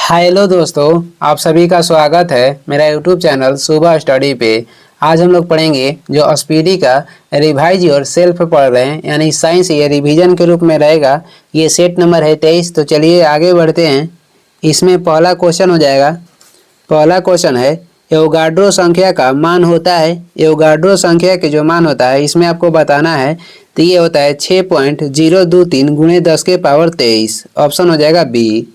Hello दोस्तों, आप सभी का स्वागत है मेरा यूट्यूब चैनल सुबह स्टडी पे। आज हम लोग पढ़ेंगे जो स्पीडी का रिवाइज और सेल्फ पढ़ रहे हैं, यानी साइंस ये रिवीजन के रूप में रहेगा। ये सेट नंबर है 23। तो चलिए आगे बढ़ते हैं। इसमें पहला क्वेश्चन हो जाएगा। पहला क्वेश्चन है एवोगाड्रो संख्या का मान होता है। एवोगाड्रो संख्या के जो मान होता है इसमें आपको बताना है। तो ये होता है 6.023 गुणे 10 के पावर 23। ऑप्शन हो जाएगा बी।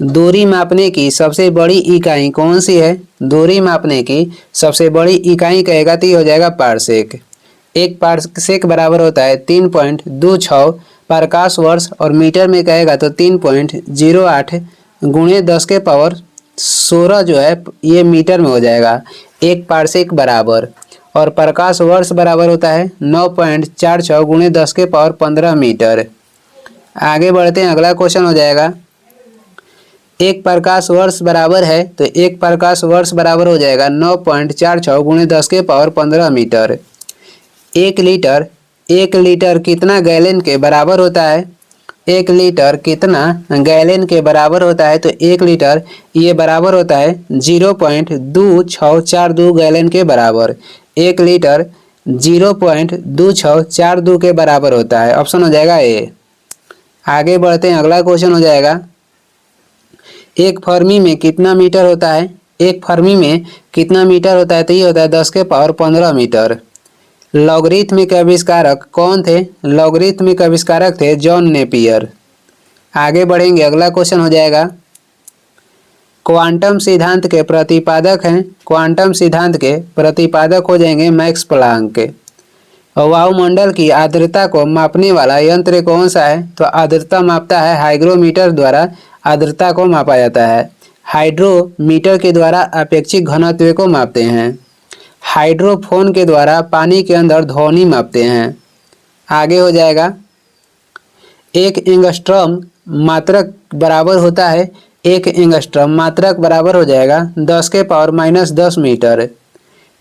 दूरी मापने की सबसे बड़ी इकाई कौन सी है? दूरी मापने की सबसे बड़ी इकाई कहेगा तो ये हो जाएगा पारसेक। एक पारसेक बराबर होता है 3.26 प्रकाश वर्ष, और मीटर में कहेगा तो 3.08 गुणे 10 के पावर 16 जो है ये मीटर में हो जाएगा। एक पारसेक बराबर, और प्रकाश वर्ष बराबर होता है 9.46 गुणे 10 के पावर 15 मीटर। आगे बढ़ते हैं, अगला क्वेश्चन हो जाएगा। एक प्रकाश वर्ष बराबर है, तो एक प्रकाश वर्ष बराबर हो जाएगा 9.46 गुणे 10 के पावर 15 मीटर। एक लीटर कितना गैलन के बराबर होता है? एक लीटर कितना गैलन के बराबर होता है? तो एक लीटर ये बराबर होता है 0.2642 गैलन के बराबर। एक लीटर 0.2642 के बराबर होता है। ऑप्शन हो जाएगा ए। आगे बढ़ते हैं, अगला क्वेश्चन हो जाएगा। एक फर्मी में कितना मीटर होता है? एक फर्मी में कितना मीटर होता है? तो ये होता है 10 के पावर 15 मीटर। लॉगरिथमिक आविष्कारक कौन थे? लॉगरिथमिक आविष्कारक थे जॉन नेपियर। आगे बढ़ेंगे, अगला क्वेश्चन हो जाएगा। क्वांटम सिद्धांत के प्रतिपादक हैं। क्वांटम सिद्धांत के प्रतिपादक हो जाएंगे मैक्स प्लांक। वायुमंडल की आर्द्रता को मापने वाला यंत्र कौन सा है? तो आर्द्रता मापता है हाइग्रोमीटर द्वारा आर्द्रता को मापा जाता है। हाइड्रोमीटर के द्वारा अपेक्षित घनत्व को मापते हैं। हाइड्रोफोन के द्वारा पानी के अंदर ध्वनि मापते हैं। आगे हो जाएगा। एक एंगस्ट्रॉम मात्रक बराबर होता है। एक एंगस्ट्रॉम मात्रक बराबर हो जाएगा 10 के पावर -10 मीटर।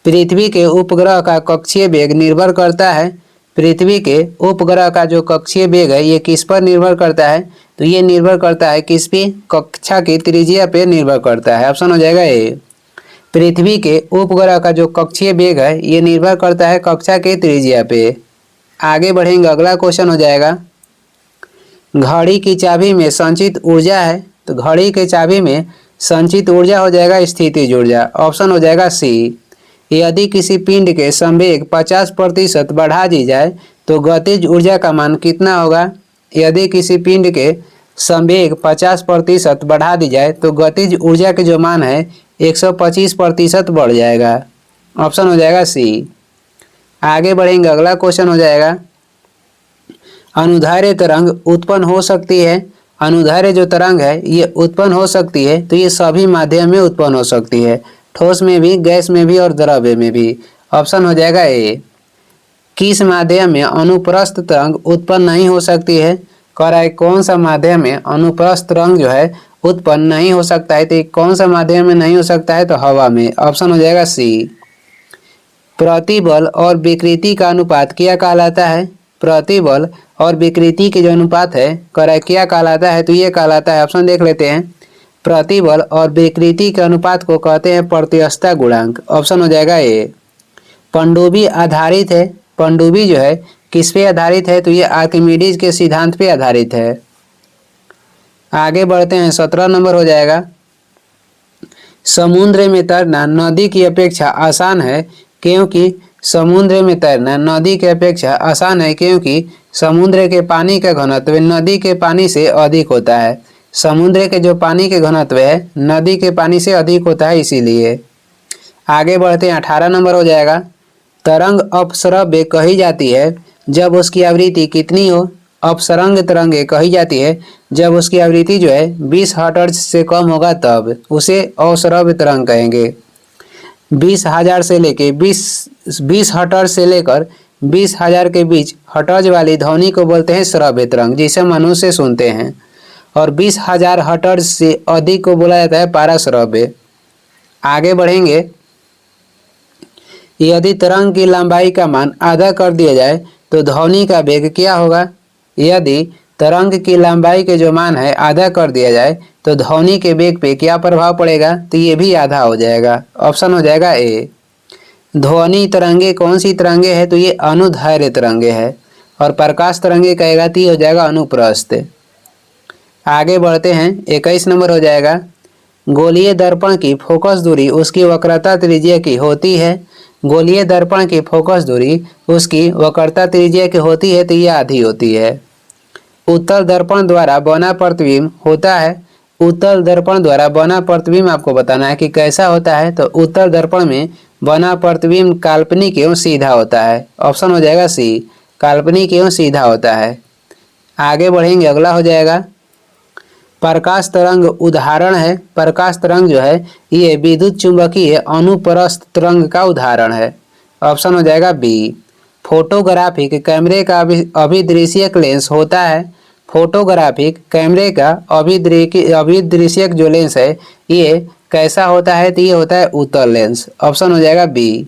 पृथ्वी के उपग्रह का कक्षीय वेग निर्भर करता है। पृथ्वी के उपग्रह का जो कक्षीय वेग है ये किस पर निर्भर करता है? तो ये निर्भर करता है किस पे? कक्षा की त्रिज्या पे निर्भर करता है। ऑप्शन हो जाएगा ए। पृथ्वी के उपग्रह का जो कक्षीय वेग है ये निर्भर करता है कक्षा के त्रिज्या पे। आगे बढ़ेंगे, अगला क्वेश्चन हो जाएगा। घड़ी की चाबी में संचित ऊर्जा है, तो घड़ी के चाबी में संचित ऊर्जा हो जाएगा स्थितिज ऊर्जा। ऑप्शन हो जाएगा सी। यदि किसी पिंड के संवेग 50% बढ़ा दी जाए तो गतिज ऊर्जा का मान कितना होगा? यदि किसी पिंड के संवेग 50% बढ़ा दी जाए तो गतिज ऊर्जा के जो मान है 125% बढ़ जाएगा। ऑप्शन हो जाएगा सी। आगे बढ़ेंगे, अगला क्वेश्चन हो जाएगा। अनुदैर्ध्य तरंग उत्पन्न हो सकती है। अनुदैर्ध्य जो तरंग है ये उत्पन्न हो सकती है, तो ये सभी माध्यम में उत्पन्न हो सकती है, ठोस में भी, गैस में भी और द्रव्य में भी। ऑप्शन हो जाएगा ए। किस माध्यम में अनुप्रस्थ तरंग उत्पन्न नहीं हो सकती है? कह रहा है कौन सा माध्यम में अनुप्रस्थ तरंग जो है उत्पन्न नहीं हो सकता है? तो कौन सा माध्यम में नहीं हो सकता है? तो हवा में। ऑप्शन हो जाएगा सी। प्रतिबल और विकृति का अनुपात क्या कहलाता है? प्रतिबल और विकृति के जो अनुपात है कह रहा है क्या कहलाता है? तो ये कहलाता है, ऑप्शन देख लेते हैं। प्रतिबल और विकृति के अनुपात को कहते हैं प्रत्यस्थता गुणांक। ऑप्शन हो जाएगा ए। पनडुब्बी आधारित है। पनडुब्बी जो है किस पे आधारित है? तो ये आर्किमिडीज के सिद्धांत पे आधारित है। आगे बढ़ते हैं, 17 नंबर हो जाएगा। समुद्र में तैरना नदी की अपेक्षा आसान है क्योंकि समुद्र में तैरना नदी की अपेक्षा आसान है क्योंकि समुद्र के पानी का घनत्व नदी के पानी से अधिक होता है। समुद्र के जो पानी के घनत्व है नदी के पानी से अधिक होता है, इसीलिए। आगे बढ़ते हैं, 18 नंबर हो जाएगा। तरंग अपश्रव्य कही जाती है जब उसकी आवृत्ति कितनी हो? अपसरंग तरंगे कही जाती है जब उसकी आवृत्ति जो है 20 हर्ट्ज से कम होगा, तब उसे अश्रव्य तरंग कहेंगे। 20,000 से लेके 20 हर्ट्ज से लेकर 20,000 के बीच हर्ट्ज वाली ध्वनि को बोलते हैं श्रव्य तरंग, जिसे मनुष्य सुनते हैं। और 20,000 हर्ट्ज से अधिक को बोला जाता है पाराश्रव्य। आगे बढ़ेंगे। यदि तरंग की लंबाई का मान आधा कर दिया जाए तो ध्वनि का वेग क्या होगा? यदि तरंग की लंबाई के जो मान है आधा कर दिया जाए तो ध्वनि के वेग पे क्या प्रभाव पड़ेगा, तो ये भी आधा हो जाएगा। ऑप्शन हो जाएगा ए। ध्वनि तरंगे कौन सी तरंगे है, तो ये अनुदैर्घ्य तरंगे है। और प्रकाश तरंगे कहेगा तो ये हो जाएगा अनुप्रस्थ। आगे बढ़ते हैं, 21 नंबर हो जाएगा। गोलीय दर्पण की फोकस दूरी उसकी वक्रता त्रिज्या की होती है। गोलीय दर्पण की फोकस दूरी उसकी वक्रता त्रिज्या की होती है, तो ये आधी होती है। उत्तल दर्पण द्वारा बना प्रतिबिंब होता है। उत्तल दर्पण द्वारा बना प्रतिबिंब आपको बताना है कि कैसा होता है, तो उत्तल दर्पण में बना प्रतिबिंब काल्पनिक एवं सीधा होता है। ऑप्शन हो जाएगा सी, काल्पनिक एवं सीधा होता है। आगे बढ़ेंगे, अगला हो जाएगा प्रकाश तरंग उदाहरण है। प्रकाश तरंग जो है ये विद्युत चुंबकीय अनुप्रस्थ तरंग का उदाहरण है। ऑप्शन हो जाएगा बी। फोटोग्राफिक कैमरे का अभिदृश्यक लेंस होता है। फोटोग्राफिक कैमरे का अभिदृश्यक जो लेंस है ये कैसा होता है, तो ये होता है उत्तल लेंस। ऑप्शन हो जाएगा बी।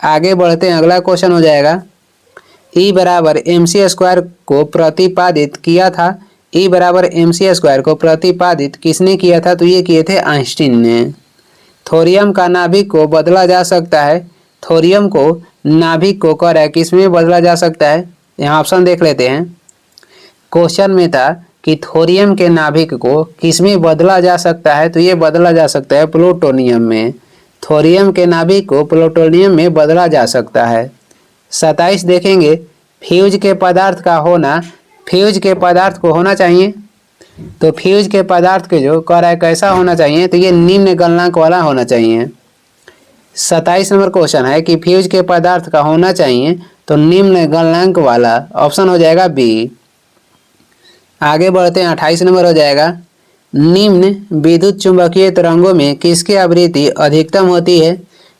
आगे बढ़ते हैं, अगला क्वेश्चन हो जाएगा E बराबर mc² को प्रतिपादित किया था। E बराबर mc² को प्रतिपादित किसने किया था, तो ये किए थे आइंस्टीन ने। थोरियम का नाभिक को बदला जा सकता है। थोरियम को नाभिक को किस में बदला जा सकता है, यहाँ ऑप्शन देख लेते हैं। क्वेश्चन में था कि थोरियम के नाभिक को किस में बदला जा सकता है, तो ये बदला जा सकता है प्लूटोनियम में। थोरियम के नाभिक को प्लूटोनियम में बदला जा सकता है। 27 देखेंगे, फ्यूज के पदार्थ का होना, फ्यूज के पदार्थ को होना चाहिए, तो फ्यूज के पदार्थ के जो कैसा होना चाहिए, तो ये निम्न गलनांक वाला होना चाहिए। 27 नंबर क्वेश्चन है कि फ्यूज के पदार्थ का होना चाहिए तो निम्न गलनांक वाला। ऑप्शन हो जाएगा बी। आगे बढ़ते हैं, 28 नंबर हो जाएगा निम्न विद्युत चुंबकीय तरंगों में किसकी आवृत्ति अधिकतम होती है।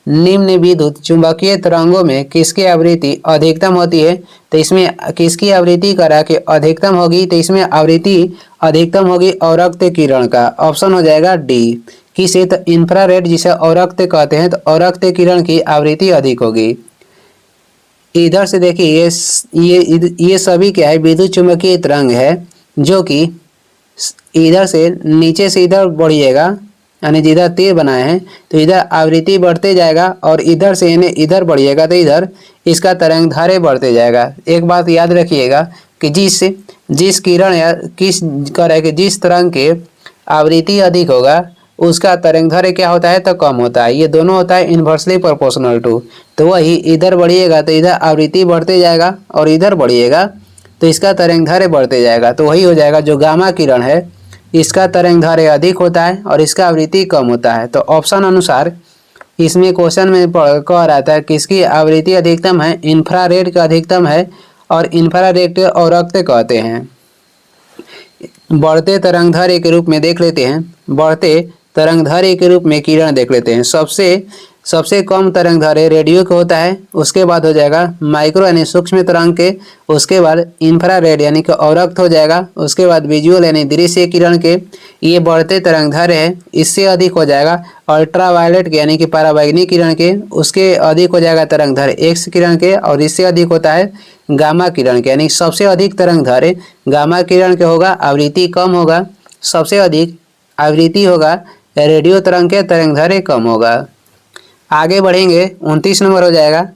निम्न विद्युत चुंबकीय तरंगों में किसकी आवृत्ति अधिकतम होती है, तो इसमें किसकी आवृत्ति करा के अधिकतम होगी, तो इसमें आवृत्ति अधिकतम होगी अवरक्त किरण का। ऑप्शन हो जाएगा डी। किसे, तो इंफ्रारेड जिसे अवरक्त कहते हैं, तो अवरक्त किरण की आवृत्ति अधिक होगी। इधर से देखिए ये सभी क्या है, विद्युत चुंबकीय तरंग है जो कि इधर से नीचे से इधर बढ़िएगा, यानी जिधर तीर बनाए हैं तो इधर आवृत्ति बढ़ते जाएगा और इधर से यानी इधर बढ़िएगा तो इधर इसका तरंग धारे बढ़ते जाएगा। एक बात याद रखिएगा कि जिस किरण या जिस तरंग के आवृत्ति अधिक होगा उसका तरंग धारे क्या होता है, तो कम होता है। ये दोनों होता है इन्वर्सली प्रोपोर्शनल टू। तो वही इधर बढ़िएगा तो इधर आवृत्ति बढ़ते जाएगा और इधर बढ़िएगा तो इसका तरंग धारे बढ़ते जाएगा। तो वही हो जाएगा जो गामा किरण है इसका तरंग धारे अधिक होता है और इसका आवृत्ति कम होता है। तो ऑप्शन अनुसार इसमें क्वेश्चन में कह रहा था किसकी आवृत्ति अधिकतम है, इंफ्रारेड का अधिकतम है और इंफ्रारेड को अवरक्त कहते हैं। बढ़ते तरंगधारे के रूप में देख लेते हैं, बढ़ते तरंगधारे के रूप में किरण देख लेते हैं। सबसे कम तरंगधारे रेडियो के होता है, उसके बाद हो जाएगा माइक्रो यानी सूक्ष्म तरंग के, उसके बाद इंफ्रारेड यानी कि अवरक्त हो जाएगा, उसके बाद विजुअल यानी दृश्य किरण के। ये बढ़ते तरंगधारे है, इससे अधिक हो जाएगा अल्ट्रावायलेट के यानी कि पराबैंगनी किरण के, उसके अधिक हो जाएगा तरंगधारे एक्स किरण के और इससे अधिक होता है गामा किरण के। यानी सबसे अधिक तरंगधारे गामा किरण के होगा, आवृत्ति कम होगा। सबसे अधिक आवृत्ति होगा रेडियो तरंग के, तरंगधारे कम होगा। आगे बढ़ेंगे, 29 नंबर हो जाएगा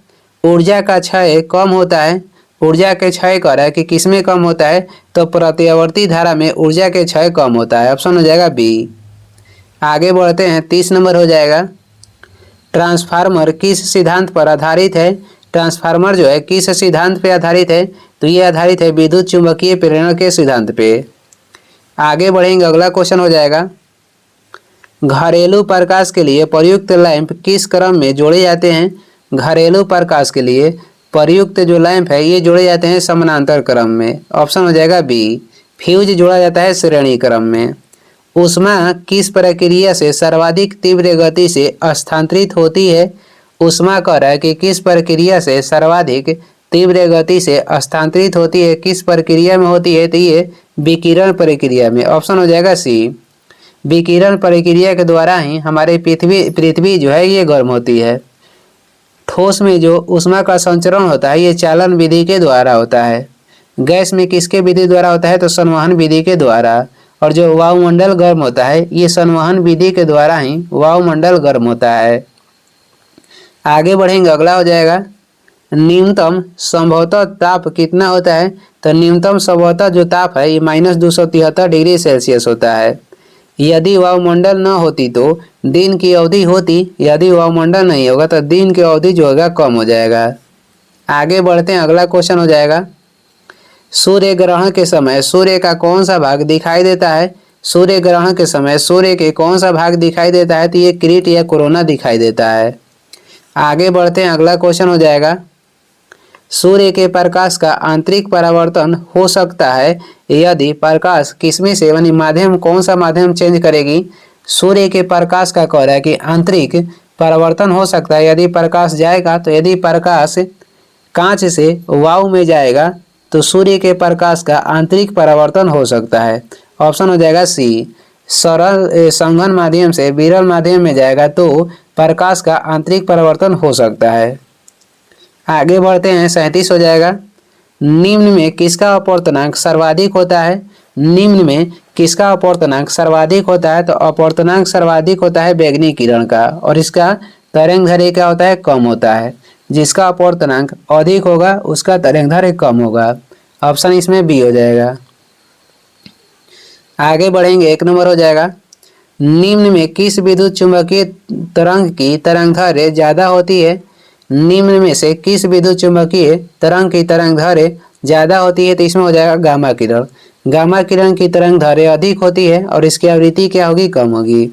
ऊर्जा का क्षय कम होता है। ऊर्जा के क्षय कर रहा है कि किस में कम होता है, तो प्रत्यावर्ती धारा में ऊर्जा के क्षय कम होता है। ऑप्शन हो जाएगा बी। आगे बढ़ते हैं, 30 नंबर हो जाएगा ट्रांसफार्मर किस सिद्धांत पर आधारित है। ट्रांसफार्मर जो है किस सिद्धांत पे आधारित है, तो ये आधारित है विद्युत चुंबकीय प्रेरण के सिद्धांत पे। आगे बढ़ेंगे, अगला क्वेश्चन हो जाएगा घरेलू प्रकाश के लिए प्रयुक्त लैंप किस क्रम में जोड़े जाते हैं। घरेलू प्रकाश के लिए प्रयुक्त जो लैंप है ये जोड़े जाते हैं समानांतर क्रम में। ऑप्शन हो जाएगा बी। फ्यूज जोड़ा जाता है श्रेणी क्रम में। ऊष्मा किस प्रक्रिया से सर्वाधिक तीव्र गति से स्थानांतरित होती है। ऊष्मा कह रहा है कि किस प्रक्रिया से सर्वाधिक तीव्र गति से स्थानांतरित होती है, किस प्रक्रिया में होती है, तो ये विकिरण प्रक्रिया में। ऑप्शन हो जाएगा सी। विकिरण प्रक्रिया के द्वारा ही हमारे पृथ्वी जो है ये गर्म होती है। ठोस में जो ऊष्मा का संचरण होता है ये चालन विधि के द्वारा होता है। गैस में किसके विधि द्वारा होता है? तो संवहन विधि के द्वारा। और जो वायुमंडल गर्म होता है ये संवहन विधि के द्वारा ही वायुमंडल गर्म होता है। आगे बढ़ेंगे, अगला हो जाएगा न्यूनतम संभवतः ताप कितना होता है? तो न्यूनतम संभवतः जो ताप है ये -273 डिग्री सेल्सियस होता है। यदि वायुमंडल न होती तो दिन की अवधि होती, यदि वायुमंडल नहीं होगा तो दिन की अवधि जो होगा कम हो जाएगा। आगे बढ़ते हैं, अगला क्वेश्चन हो जाएगा सूर्य ग्रहण के समय सूर्य का कौन सा भाग दिखाई देता है? सूर्य ग्रहण के समय सूर्य के कौन सा भाग दिखाई देता है? तो ये किरीट या कोरोना दिखाई देता है। आगे बढ़ते हैं, अगला क्वेश्चन हो जाएगा सूर्य के प्रकाश का आंतरिक परावर्तन हो सकता है यदि प्रकाश किसमें से, यानी माध्यम कौन सा माध्यम चेंज करेगी? सूर्य के प्रकाश का कह रहा है कि आंतरिक परावर्तन हो सकता है यदि प्रकाश जाएगा, तो यदि प्रकाश कांच से वायु में जाएगा तो सूर्य के प्रकाश का आंतरिक परावर्तन हो सकता है। ऑप्शन हो जाएगा सी। सरल संघन माध्यम से विरल माध्यम में जाएगा तो प्रकाश का आंतरिक परावर्तन हो सकता है। आगे बढ़ते हैं, 37 हो जाएगा निम्न में किसका अपवर्तनांक सर्वाधिक होता है? निम्न में किसका अपवर्तनांक सर्वाधिक होता है? तो अपवर्तनांक सर्वाधिक होता है बैगनी किरण का, और इसका तरंगदैर्घ्य क्या होता है? कम होता है। जिसका अपवर्तनांक अधिक होगा उसका तरंगदैर्घ्य कम होगा। ऑप्शन इसमें बी हो जाएगा। आगे बढ़ेंगे, 1 नंबर हो जाएगा निम्न में किस विद्युत चुंबकीय तरंग की तरंगदैर्घ्य ज्यादा होती है? निम्न में से किस विद्युत चुंबकीय तरंग की तरंगदैर्घ्य ज्यादा होती है? तो इसमें हो जाएगा गामा किरण। गामा किरण की तरंगदैर्घ्य अधिक होती है और इसकी आवृत्ति क्या होगी? कम होगी।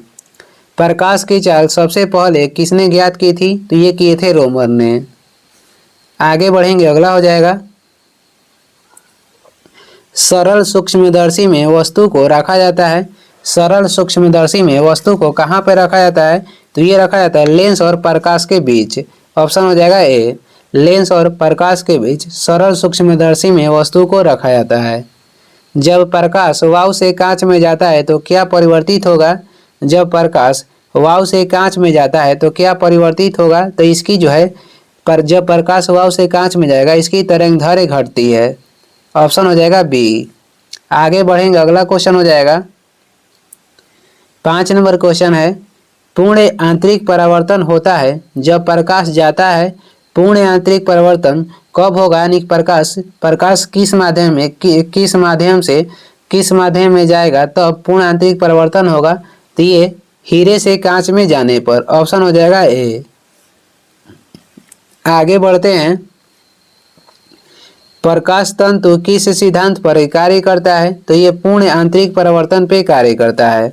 प्रकाश की चाल सबसे पहले किसने ज्ञात की थी? तो ये किए थे रोमर ने। आगे बढ़ेंगे, अगला हो जाएगा सरल सूक्ष्मदर्शी में वस्तु को रखा जाता है। सरल सूक्ष्मदर्शी में वस्तु को कहाँ पर रखा जाता है? तो ये रखा जाता है लेंस और प्रकाश के बीच। ऑप्शन हो जाएगा ए, लेंस और प्रकाश के बीच सरल सूक्ष्मदर्शी में वस्तु को रखा जाता है। जब प्रकाश वायु से कांच में जाता है तो क्या परिवर्तित होगा? जब प्रकाश वायु से कांच में जाता है तो क्या परिवर्तित होगा? तो इसकी जो है जब प्रकाश वायु से कांच में जाएगा इसकी तरंगदैर्घ्य घटती है। ऑप्शन हो जाएगा बी। आगे बढ़ेंगे, अगला क्वेश्चन हो जाएगा 5 नंबर क्वेश्चन है पूर्ण आंतरिक परावर्तन होता है जब प्रकाश जाता है। पूर्ण आंतरिक परावर्तन कब होगा? यानी प्रकाश किस माध्यम में किस माध्यम में जाएगा तब पूर्ण आंतरिक परावर्तन होगा? तो ये हीरे से कांच में जाने पर। ऑप्शन हो जाएगा ए। आगे बढ़ते हैं, प्रकाश तंतु किस सिद्धांत पर कार्य करता है? तो ये पूर्ण आंतरिक परावर्तन पे कार्य करता है।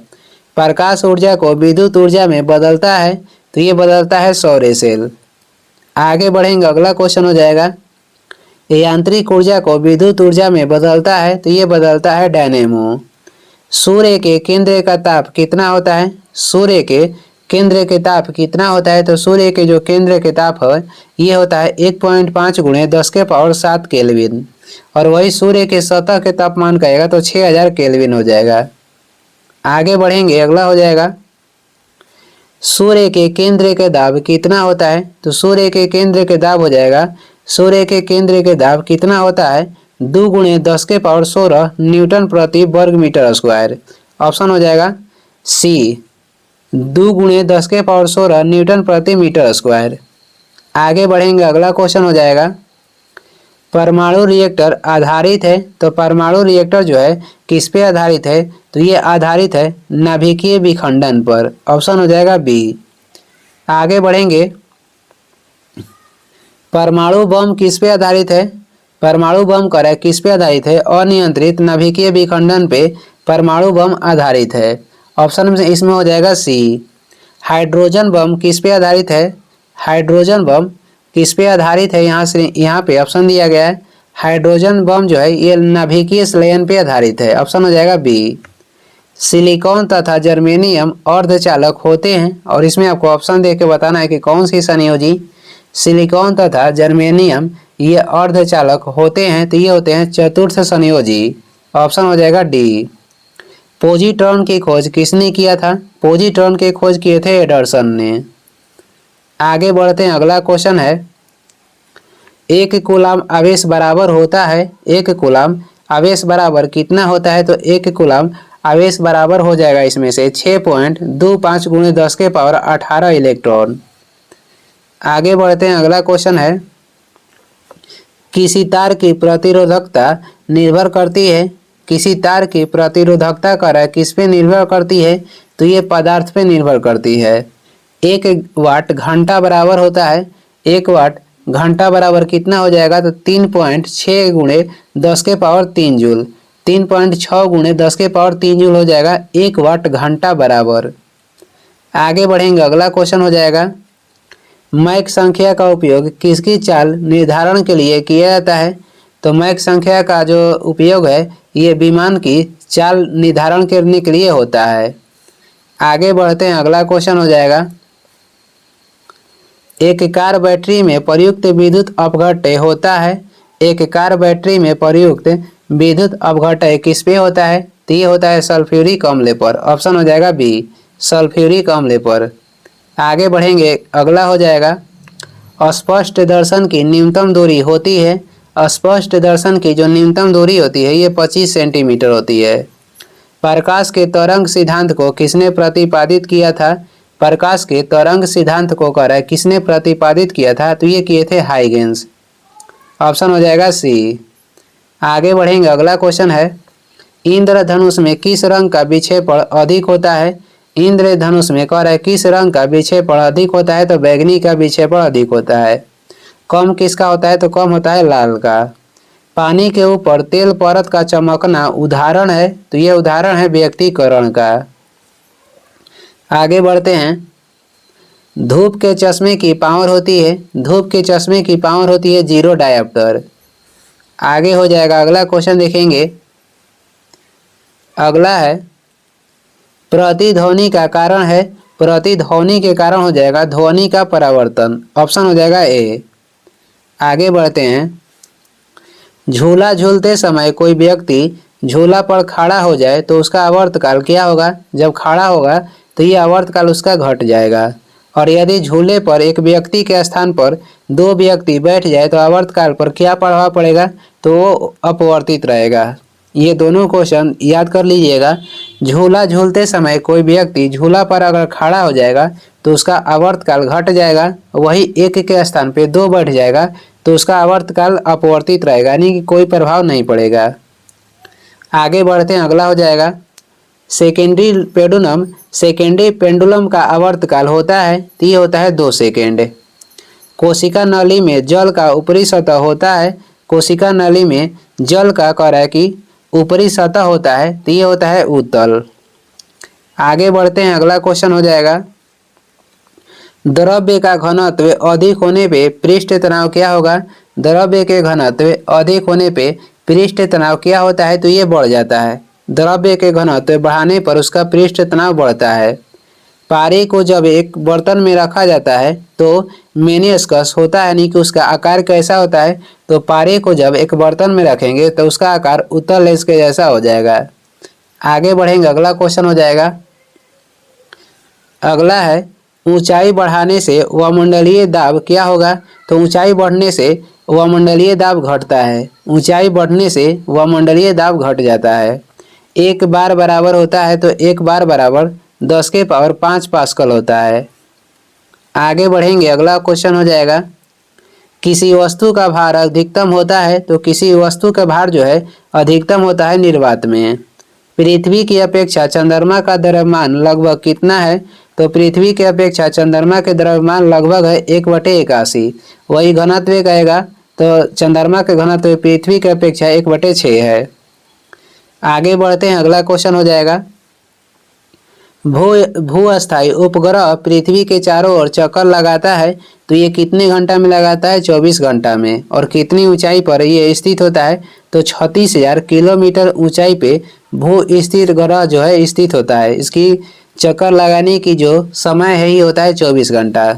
प्रकाश ऊर्जा को विद्युत ऊर्जा में बदलता है तो ये बदलता है सौर सेल। आगे बढ़ेंगे, अगला क्वेश्चन हो जाएगा यांत्रिक ऊर्जा को विद्युत ऊर्जा में बदलता है तो ये बदलता है डायनेमो। सूर्य के केंद्र का ताप कितना होता है? सूर्य के केंद्र के ताप कितना होता है? तो सूर्य के जो केंद्र के ताप है ये होता है 1.5 × 10⁻⁷ केल्विन, और वही सूर्य के सतह के तापमान कहेगा तो 6000 केल्विन हो जाएगा। आगे बढ़ेंगे, अगला हो जाएगा सूर्य के केंद्र के दाब कितना होता है? तो सूर्य के केंद्र के दाब हो जाएगा, सूर्य के केंद्र के दाब कितना होता है? 2 × 10⁻16 न्यूटन प्रति वर्ग मीटर स्क्वायर। ऑप्शन हो जाएगा सी, 2 × 10⁻16 न्यूटन प्रति मीटर स्क्वायर। आगे बढ़ेंगे, अगला क्वेश्चन हो जाएगा परमाणु रिएक्टर आधारित है। तो परमाणु रिएक्टर जो है किस पे आधारित है? तो ये आधारित है नाभिकीय विखंडन पर। ऑप्शन हो जाएगा बी। आगे बढ़ेंगे, परमाणु बम किस पे आधारित है? परमाणु बम कर है किस पे आधारित है? अनियंत्रित नाभिकीय विखंडन पे परमाणु बम आधारित है। ऑप्शन इसमें हो जाएगा सी। हाइड्रोजन बम किस पे आधारित है? हाइड्रोजन बम किस पे आधारित है? यहाँ पे ऑप्शन दिया गया है हाइड्रोजन बम जो है ये नाभिकीय संलयन पे आधारित है। ऑप्शन हो जाएगा बी। सिलिकॉन तथा जर्मेनियम अर्धचालक होते हैं, और इसमें आपको ऑप्शन दे के बताना है कि कौन सी संयोजी सिलिकॉन तथा जर्मेनियम ये अर्धचालक होते हैं। तो ये होते हैं चतुर्थ संयोजी। ऑप्शन हो जाएगा डी। पॉजिट्रॉन की खोज किसने किया था? पॉजिट्रॉन की खोज किए थे एडरसन ने। आगे बढ़ते हैं, अगला क्वेश्चन है एक कूलाम आवेश बराबर होता है, एक कूलाम आवेश बराबर कितना होता है, तो एक कूलाम आवेश बराबर हो जाएगा इसमें से 6.25 गुणे 10 के पावर 18 इलेक्ट्रॉन। आगे बढ़ते हैं, अगला क्वेश्चन है किसी तार की प्रतिरोधकता निर्भर करती है, किसी तार की प्रतिरोधकता कर किस पे निर्भर करती है, तो ये पदार्थ पे निर्भर करती है। 1 वाट घंटा बराबर होता है, 1 वाट घंटा बराबर कितना हो जाएगा, तो 3.6 गुणे 10 के पावर 3 जूल, 3.6 गुणे 10 के पावर 3 जूल हो जाएगा 1 वाट घंटा बराबर। आगे बढ़ेंगे, अगला क्वेश्चन हो जाएगा मैक संख्या का उपयोग किसकी चाल निर्धारण के लिए किया जाता है, तो मैक संख्या का जो उपयोग है ये विमान की चाल निर्धारण करने के लिए होता है। आगे बढ़ते हैं, अगला क्वेश्चन हो जाएगा एक कार बैटरी में प्रयुक्त विद्युत अपघट्य होता है, एक कार बैटरी में प्रयुक्त विद्युत अपघट्य किस पे होता है, तो ये होता है सल्फ्यूरिक अम्ल पर। ऑप्शन हो जाएगा बी, सल्फ्यूरिक अम्ल पर। आगे बढ़ेंगे, अगला हो जाएगा अस्पष्ट दर्शन की न्यूनतम दूरी होती है, अस्पष्ट दर्शन की जो न्यूनतम दूरी होती है ये 25 सेंटीमीटर होती है। प्रकाश के तरंग सिद्धांत को किसने प्रतिपादित किया था, प्रकाश के तरंग सिद्धांत को कर किसने प्रतिपादित किया था, तो ये किए थे हाइगेंस। ऑप्शन हो जाएगा सी। आगे बढ़ेंगे, अगला क्वेश्चन है इंद्रधनुष में किस रंग का विक्षेपण अधिक होता है, इंद्रधनुष में कह रहा है किस रंग का विक्षेपण अधिक होता है, तो बैंगनी का विक्षेपण अधिक होता है। कम किसका होता है, तो कम होता है लाल का। पानी के ऊपर तेल परत का चमकना उदाहरण है, तो ये उदाहरण है व्यक्तिकरण का। आगे बढ़ते हैं धूप के चश्मे की पावर होती है, धूप के चश्मे की पावर होती है 0 डायोप्टर। आगे हो जाएगा, अगला क्वेश्चन देखेंगे, अगला है प्रतिध्वनि का कारण है, प्रतिध्वनि के कारण हो जाएगा ध्वनि का परावर्तन। ऑप्शन हो जाएगा ए। आगे बढ़ते हैं झूला झूलते समय कोई व्यक्ति झूला पर खड़ा हो जाए तो उसका आवर्तकाल क्या होगा, जब खड़ा होगा तो ये आवर्तकाल उसका घट जाएगा। और यदि झूले पर एक व्यक्ति के स्थान पर 2 व्यक्ति बैठ जाए तो आवर्तकाल पर क्या प्रभाव पड़ेगा, तो वो अपवर्तित रहेगा। ये दोनों क्वेश्चन याद कर लीजिएगा। झूला झूलते समय कोई व्यक्ति झूला पर अगर खड़ा हो जाएगा तो उसका आवर्तकाल घट जाएगा, वही 1 के स्थान पे 2 बैठ जाएगा तो उसका आवर्तकाल अपवर्तित रहेगा, यानी कि कोई प्रभाव नहीं पड़ेगा। आगे बढ़ते हैं, अगला हो जाएगा सेकेंडरी पेंडुलम, सेकेंडरी पेंडुलम का आवर्तकाल होता है, तो ये होता है 2 सेकेंड। कोशिका नली में जल का ऊपरी सतह होता है, कोशिका नली में जल का कह रहा है कि ऊपरी सतह होता है, तो ये होता है उत्तल। आगे बढ़ते हैं, अगला क्वेश्चन हो जाएगा द्रव्य का घनत्व अधिक होने पे पृष्ठ तनाव क्या होगा, द्रव्य के घनत्व अधिक होने पे पृष्ठ तनाव क्या होता है, तो ये बढ़ जाता है। द्रव्य के घनत्व बढ़ाने पर उसका पृष्ठ तनाव बढ़ता है। पारे को जब एक बर्तन में रखा जाता है तो मेनिस्कस होता है, यानी कि उसका आकार कैसा होता है, तो पारे को जब एक बर्तन में रखेंगे तो उसका आकार उत्तल लेंस के जैसा हो जाएगा। आगे बढ़ेंगे, अगला क्वेश्चन हो जाएगा, अगला है ऊंचाई बढ़ाने से वायुमंडलीय दाब क्या होगा, तो ऊंचाई बढ़ने से वायुमंडलीय दाब घटता है, ऊंचाई बढ़ने से वायुमंडलीय दाब घट जाता है। 1 बार बराबर होता है तो 1 बार बराबर 10 के पावर 5 पास्कल होता है। आगे बढ़ेंगे, अगला क्वेश्चन हो जाएगा किसी वस्तु का भार अधिकतम होता है, तो किसी वस्तु का भार जो है अधिकतम होता है निर्वात में। पृथ्वी की अपेक्षा चंद्रमा का द्रव्यमान लगभग कितना है, तो पृथ्वी की अपेक्षा चंद्रमा के द्रव्यमान लगभग है 1/81। वही घनत्व कहेगा तो चंद्रमा के घनत्व पृथ्वी की अपेक्षा 1/6 है। आगे बढ़ते हैं, अगला क्वेश्चन हो जाएगा भूस्थायी उपग्रह पृथ्वी के चारों ओर चक्कर लगाता है, तो ये कितने घंटा में लगाता है, 24 घंटा में। और कितनी ऊंचाई पर ये स्थित होता है, तो 36,000 किलोमीटर ऊंचाई पे भू स्थिर ग्रह जो है स्थित होता है। इसकी चक्कर लगाने की जो समय है ये होता है 24 घंटा।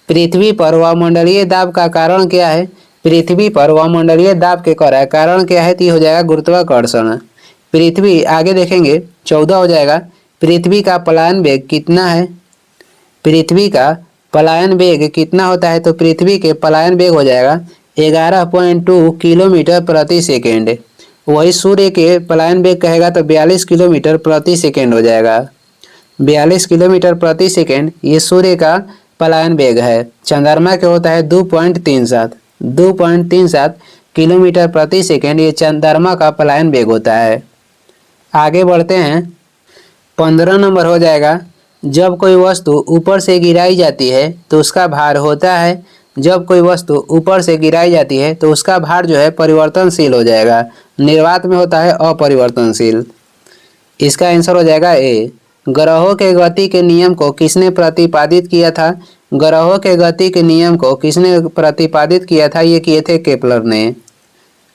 पृथ्वी पर वायुमंडलीय दाब का कारण क्या है, पृथ्वी पर वायुमंडलीय दाब के कारण क्या है, तो ये हो जाएगा गुरुत्वाकर्षण। पृथ्वी आगे देखेंगे 14 हो जाएगा पृथ्वी का पलायन वेग कितना है, पृथ्वी का पलायन वेग कितना होता है, तो पृथ्वी के पलायन वेग हो जाएगा 11.2 किलोमीटर प्रति सेकेंड। वही सूर्य के पलायन वेग कहेगा तो 42 किलोमीटर प्रति सेकेंड हो जाएगा। 42 किलोमीटर प्रति सेकेंड ये सूर्य का पलायन वेग है। चंद्रमा के होता है 2.37 किलोमीटर प्रति सेकेंड, ये चंद्रमा का पलायन वेग होता है। आगे बढ़ते हैं। 15 नंबर हो जाएगा, जब कोई वस्तु ऊपर से गिराई जाती है तो उसका भार होता है, जब कोई वस्तु ऊपर से गिराई जाती है तो उसका भार जो है परिवर्तनशील हो जाएगा, निर्वात में होता है अपरिवर्तनशील। इसका आंसर हो जाएगा ए। ग्रहों के गति के नियम को किसने प्रतिपादित किया था? ग्रहों के गति के नियम को किसने प्रतिपादित किया था? ये किए थे केपलर ने।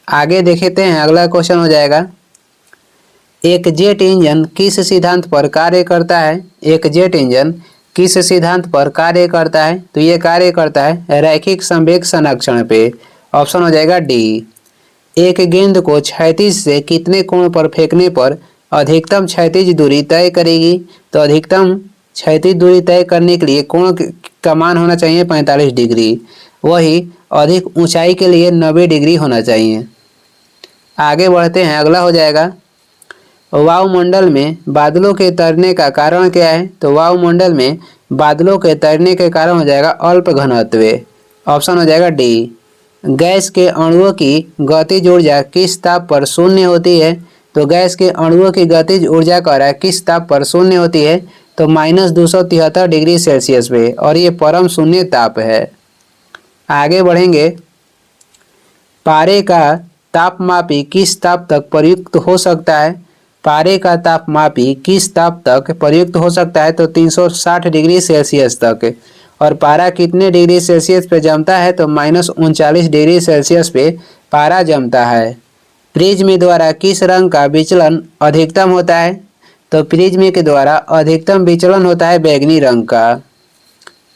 आगे देखते हैं, अगला क्वेश्चन हो जाएगा, एक जेट इंजन किस सिद्धांत पर कार्य करता है? एक जेट इंजन किस सिद्धांत पर कार्य करता है? तो ये कार्य करता है रैखिक संवेग संरक्षण पे। ऑप्शन हो जाएगा डी। एक गेंद को क्षैतिज से कितने कोण पर फेंकने पर अधिकतम क्षैतिज दूरी तय करेगी? तो अधिकतम क्षैतिज दूरी तय करने के लिए कोण का मान होना चाहिए 45 डिग्री। वही अधिक ऊंचाई के लिए 90 डिग्री होना चाहिए। आगे बढ़ते हैं, अगला हो जाएगा, वायुमंडल में बादलों के तैरने का कारण क्या है? तो वायुमंडल में बादलों के तैरने के कारण हो जाएगा अल्प घनत्व। ऑप्शन हो जाएगा डी। गैस के अणुओं की गतिज ऊर्जा किस ताप पर शून्य होती है? तो गैस के अणुओं की गतिज ऊर्जा कह रहा है किस ताप पर शून्य होती है? तो -273 डिग्री सेल्सियस पे, और ये परम शून्य ताप है। आगे बढ़ेंगे, पारे का तापमापी किस ताप तक प्रयुक्त हो सकता है? पारे का तापमापी किस ताप तक प्रयुक्त हो सकता है? तो 360 डिग्री सेल्सियस तक। और पारा कितने डिग्री सेल्सियस पे जमता है? तो -39 डिग्री सेल्सियस पे पारा जमता है। प्रिज्म द्वारा किस रंग का विचलन अधिकतम होता है? तो प्रिज्म के द्वारा अधिकतम विचलन होता है बैंगनी रंग का।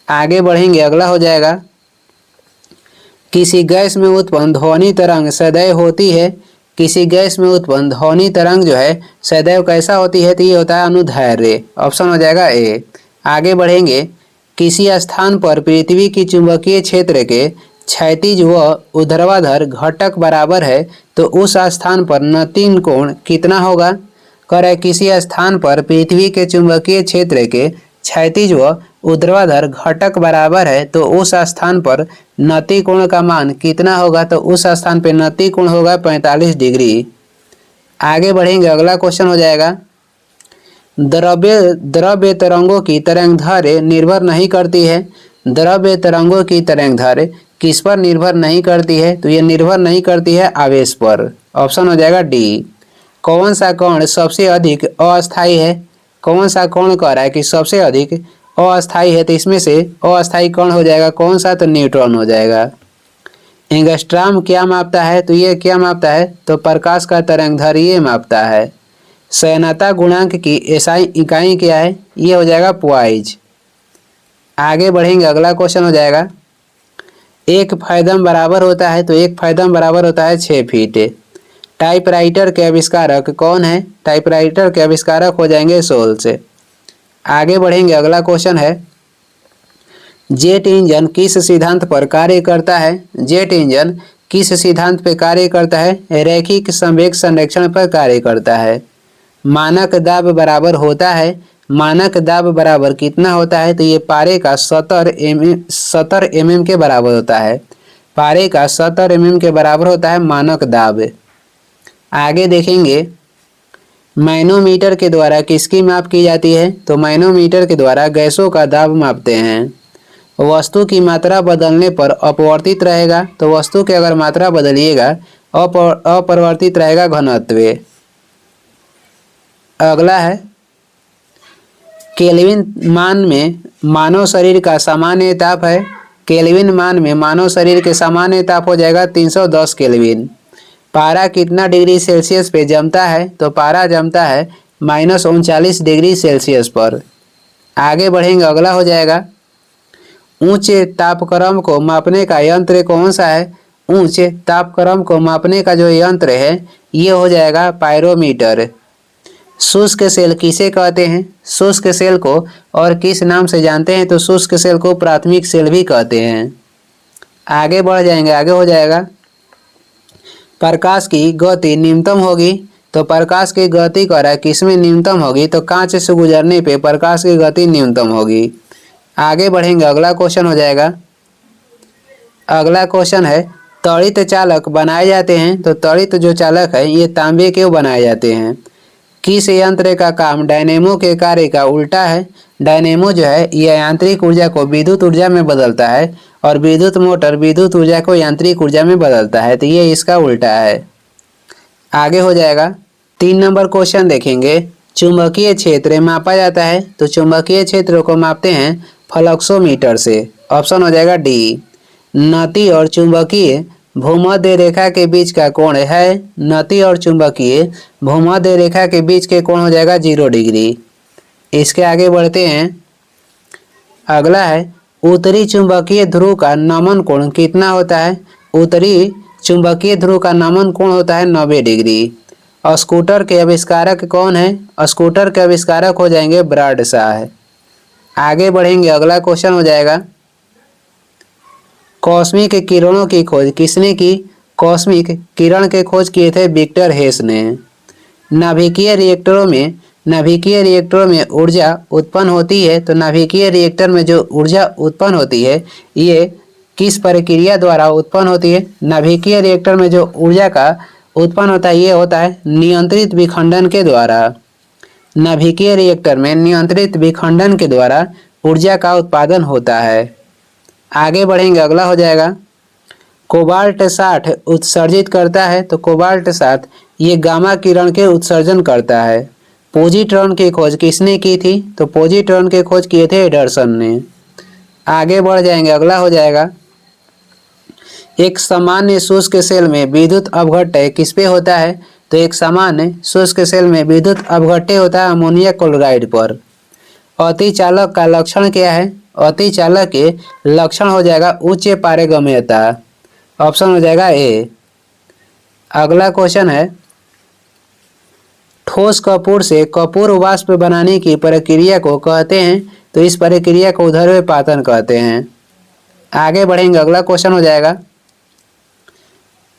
आगे बढ़ेंगे, अगला हो जाएगा, किसी गैस में उत्पन्न ध्वनि तरंग सदैव होती है? किसी गैस में उत्पन्न ध्वनि तरंग जो है सदैव कैसा होती है? तो ये होता है अनुदैर्ध्य। ऑप्शन हो जाएगा ए। आगे बढ़ेंगे, किसी स्थान पर पृथ्वी की चुंबकीय क्षेत्र के क्षैतिज व ऊर्ध्वाधर घटक बराबर है तो उस स्थान पर नतीन कोण कितना होगा? करे किसी स्थान पर पृथ्वी के चुंबकीय क्षेत्र के क्षैतिज व ऊर्ध्वाधर घटक बराबर है तो उस स्थान पर नति कोण का मान कितना होगा? तो उस स्थान पर नति कोण होगा 45 डिग्री। आगे बढ़ेंगे, अगला क्वेश्चन हो जाएगा, द्रव्य तरंगों की तरंगदैर्घ्य निर्भर नहीं करती है? द्रव्य तरंगों की तरंगदैर्घ्य किस पर निर्भर नहीं करती है? तो ये निर्भर नहीं करती है आवेश पर। ऑप्शन हो जाएगा डी। कौन सा कण सबसे अधिक अस्थायी है? कौन सा कण कह रहा है कि सबसे अधिक अस्थायी है? तो इसमें से अस्थायी कण हो जाएगा कौन सा? तो न्यूट्रॉन हो जाएगा। एंगस्ट्रॉम क्या मापता है? तो ये क्या मापता है? तो प्रकाश का तरंगदैर्घ्य ये मापता है। सयनता गुणांक की एसआई इकाई क्या है? ये हो जाएगा पॉइज। आगे बढ़ेंगे, अगला क्वेश्चन हो जाएगा, एक फायदम बराबर होता है? तो एक फायदम बराबर होता है 6 फीट। टाइपराइटर के आविष्कारक कौन है? टाइपराइटर के आविष्कारक हो जाएंगे सोल्स। आगे बढ़ेंगे, अगला क्वेश्चन है, जेट इंजन किस सिद्धांत पर कार्य करता है? जेट इंजन किस सिद्धांत पर कार्य करता है? रैखिक संवेग संरक्षण पर कार्य करता है। मानक दाब बराबर होता है? मानक दाब बराबर कितना होता है? तो ये पारे का 70 mm के बराबर होता है। पारे का 70 mm के बराबर होता है मानक दाब। आगे देखेंगे, मैनोमीटर के द्वारा किसकी माप की जाती है? तो मैनोमीटर के द्वारा गैसों का दाब मापते हैं। वस्तु की मात्रा बदलने पर अपवर्तित रहेगा? तो वस्तु की अगर मात्रा बदलिएगा अपरिवर्तित रहेगा घनत्व। अगला है, केल्विन मान में मानव शरीर का सामान्य ताप है? केल्विन मान में मानव शरीर के सामान्य ताप हो जाएगा 310 केल्विन। पारा कितना डिग्री सेल्सियस पे जमता है? तो पारा जमता है -39 डिग्री सेल्सियस पर। आगे बढ़ेंगे, अगला हो जाएगा, ऊंचे तापक्रम को मापने का यंत्र कौन सा है? ऊंचे तापक्रम को मापने का जो यंत्र है ये हो जाएगा पायरोमीटर। शुष्क सेल किसे कहते हैं? शुष्क सेल को और किस नाम से जानते हैं? तो शुष्क सेल को प्राथमिक सेल भी कहते हैं। आगे बढ़ जाएंगे, आगे हो जाएगा प्रकाश की गति न्यूनतम होगी। तो प्रकाश की गति कह रहा है किसमें न्यूनतम होगी, तो कांच से गुजरने पे प्रकाश की गति न्यूनतम होगी। आगे बढ़ेंगे, अगला क्वेश्चन हो जाएगा। अगला क्वेश्चन है त्वरित चालक बनाए जाते हैं। तो त्वरित जो चालक है ये तांबे के बनाए जाते हैं। किस यंत्र का काम डायनेमो के कार्य का उल्टा है। डायनेमो जो है यह यांत्रिक ऊर्जा को विद्युत ऊर्जा में बदलता है और विद्युत मोटर विद्युत ऊर्जा को यांत्रिक ऊर्जा में बदलता है। तो ये इसका उल्टा है। आगे हो जाएगा 3 नंबर क्वेश्चन देखेंगे। चुंबकीय क्षेत्र मापा जाता है। तो चुंबकीय क्षेत्र को मापते हैं फ्लक्सोमीटर से। ऑप्शन हो जाएगा डी। नति और चुंबकीय भूमध्य रेखा के बीच का कोण है। नति और चुंबकीय भूमध्य रेखा के बीच के कोण हो जाएगा 0 डिग्री। इसके आगे बढ़ते हैं। अगला है उत्तरी चुंबकीय ध्रुव का नमन कोण कितना होता है। उत्तरी चुंबकीय ध्रुव का नमन कोण होता है 90 डिग्री। स्कूटर के आविष्कारक कौन है। स्कूटर के आविष्कारक हो जाएंगे ब्राड शाह। आगे बढ़ेंगे, अगला क्वेश्चन हो जाएगा कॉस्मिक किरणों की खोज किसने की। कॉस्मिक किरण के खोज किए थे विक्टर हेस ने। नाभिकीय रिएक्टरों में ऊर्जा उत्पन्न होती है। तो नाभिकीय रिएक्टर में जो ऊर्जा उत्पन्न होती है ये किस प्रक्रिया द्वारा उत्पन्न होती है। नाभिकीय रिएक्टर में जो ऊर्जा का उत्पन्न होता है ये होता है नियंत्रित विखंडन के द्वारा। नाभिकीय रिएक्टर में नियंत्रित विखंडन के द्वारा ऊर्जा का उत्पादन होता है। आगे बढ़ेंगे, अगला हो जाएगा कोबाल्ट 60 उत्सर्जित करता है। तो कोबाल्ट 60 ये गामा किरण के उत्सर्जन करता है। पॉजिट्रॉन की खोज किसने की थी। तो पॉजिट्रॉन के खोज किए थे एडरसन ने। आगे बढ़ जाएंगे, अगला हो जाएगा एक सामान्य शुष्क सेल में विद्युत अपघट्य किस पे होता है। तो एक सामान्य शुष्क सेल में विद्युत अपघट्य होता है अमोनिया क्लोराइड पर। अतिचालक का लक्षण क्या है। अतिचालक के लक्षण हो जाएगा उच्च पारगम्यता। ऑप्शन हो जाएगा ए। अगला क्वेश्चन है ठोस कपूर से कपूर वाष्प बनाने की प्रक्रिया को कहते हैं। तो इस प्रक्रिया को ऊर्ध्वपातन कहते हैं। आगे बढ़ेंगे, अगला क्वेश्चन हो जाएगा।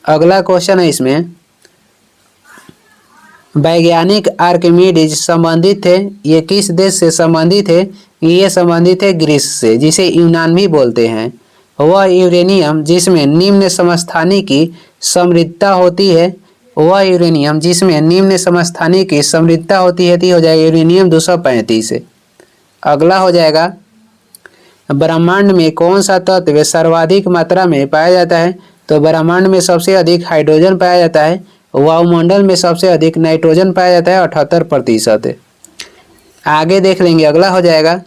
अगला क्वेश्चन है इसमें वैज्ञानिक आर्किमिडीज संबंधित थे। ये किस देश से संबंधित है। ये संबंधित है ग्रीस से, जिसे यूनान भी बोलते हैं। वह यूरेनियम जिसमें निम्न समस्थानिक की समृद्धता होती है। वह यूरेनियम जिसमें निम्न समस्थानिक की समृद्धता होती है तो हो जाएगा यूरेनियम 235। अगला हो जाएगा ब्रह्मांड में कौन सा तत्व सर्वाधिक मात्रा में पाया जाता है। तो ब्रह्मांड में सबसे अधिक हाइड्रोजन पाया जाता है। वायुमंडल में सबसे अधिक नाइट्रोजन पाया जाता है 78%। आगे देख लेंगे, अगला हो जाएगा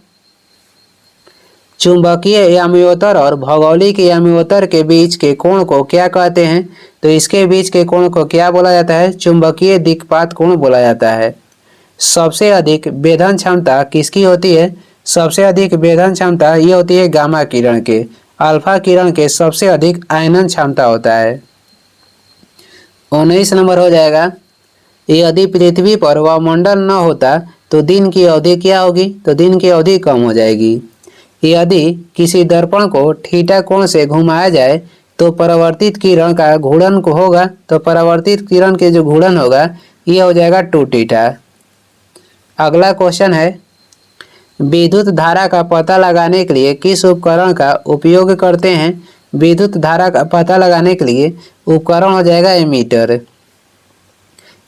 चुंबकीय याम्योत्तर और भौगोलिक याम्योत्तर के बीच के कोण को क्या कहते हैं। तो इसके बीच के कोण को क्या बोला जाता है। चुंबकीय दिक्पात कोण बोला जाता है। सबसे अधिक वेधन क्षमता किसकी होती है। सबसे अधिक वेधन क्षमता ये होती है गामा किरण के। अल्फा किरण के सबसे अधिक आयनन क्षमता होता है। 19 नंबर हो जाएगा यदि पृथ्वी पर वायुमंडल न होता तो दिन की अवधि क्या होगी। तो दिन की अवधि कम हो जाएगी। यदि किसी दर्पण को थीटा कोण से घुमाया जाए तो परावर्तित किरण का घूर्णन को होगा। तो परावर्तित किरण के जो घूर्णन होगा ये हो जाएगा 2 थीटा। अगला क्वेश्चन है विद्युत धारा का पता लगाने के लिए किस उपकरण का उपयोग करते हैं। विद्युत धारा का पता लगाने के लिए उपकरण हो जाएगा एमीटर।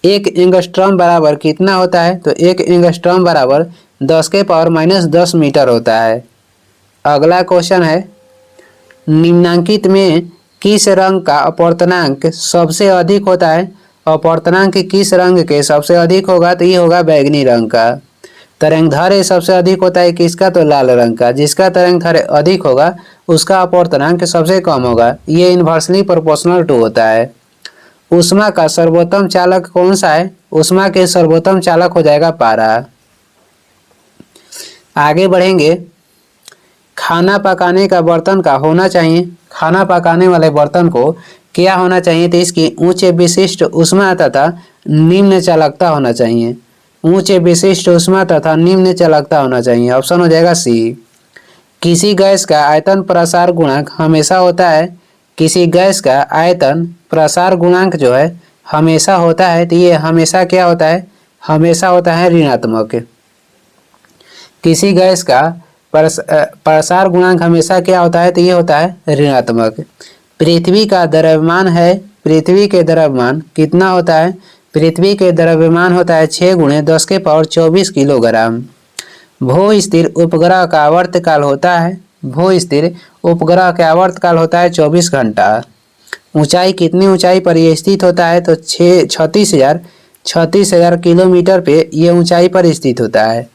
1 एंगस्ट्रॉम बराबर कितना होता है। तो 1 एंगस्ट्रॉम बराबर 10⁻⁻10 मीटर होता है। अगला क्वेश्चन है निम्नांकित में किस रंग का अपवर्तनांक सबसे अधिक होता है। अपवर्तनांक किस रंग के सबसे अधिक होगा। तो ये होगा बैगनी रंग का। तरंगदैर्घ्य सबसे अधिक होता है किसका। तो लाल रंग का। जिसका तरंगदैर्घ्य अधिक होगा उसका अपवर्तनांक सबसे कम होगा। ये इन्वर्सली प्रोपोर्शनल टू होता है। ऊष्मा का सर्वोत्तम चालक कौन सा है। ऊष्मा के सर्वोत्तम चालक हो जाएगा पारा। आगे बढ़ेंगे खाना पकाने का बर्तन का होना चाहिए। खाना पकाने वाले बर्तन को क्या होना चाहिए। तो इसकी उच्च विशिष्ट ऊष्मा तथा निम्न चालकता होना चाहिए। उच्च विशिष्ट ऊष्मा तथा निम्न चालकता होना चाहिए। ऑप्शन हो जाएगा सी। किसी गैस का आयतन प्रसार गुणांक हमेशा होता है किसी गैस का आयतन प्रसार गुणांक जो है हमेशा होता है, तो ये हमेशा क्या होता है, हमेशा होता है ऋणात्मक। किसी गैस का प्रसार गुणांक हमेशा क्या होता है, तो ये होता है ऋणात्मक। पृथ्वी का द्रव्यमान है, पृथ्वी के द्रव्यमान कितना होता है, पृथ्वी के द्रव्यमान होता है 6×10⁻24 किलोग्राम। भू स्थिर उपग्रह का आवर्तकाल होता है, भू स्थिर उपग्रह का आवर्तकाल होता है 24 घंटा। ऊंचाई कितनी ऊंचाई पर यह स्थित होता है, तो 36,000 किलोमीटर पे ये ऊंचाई पर स्थित होता है।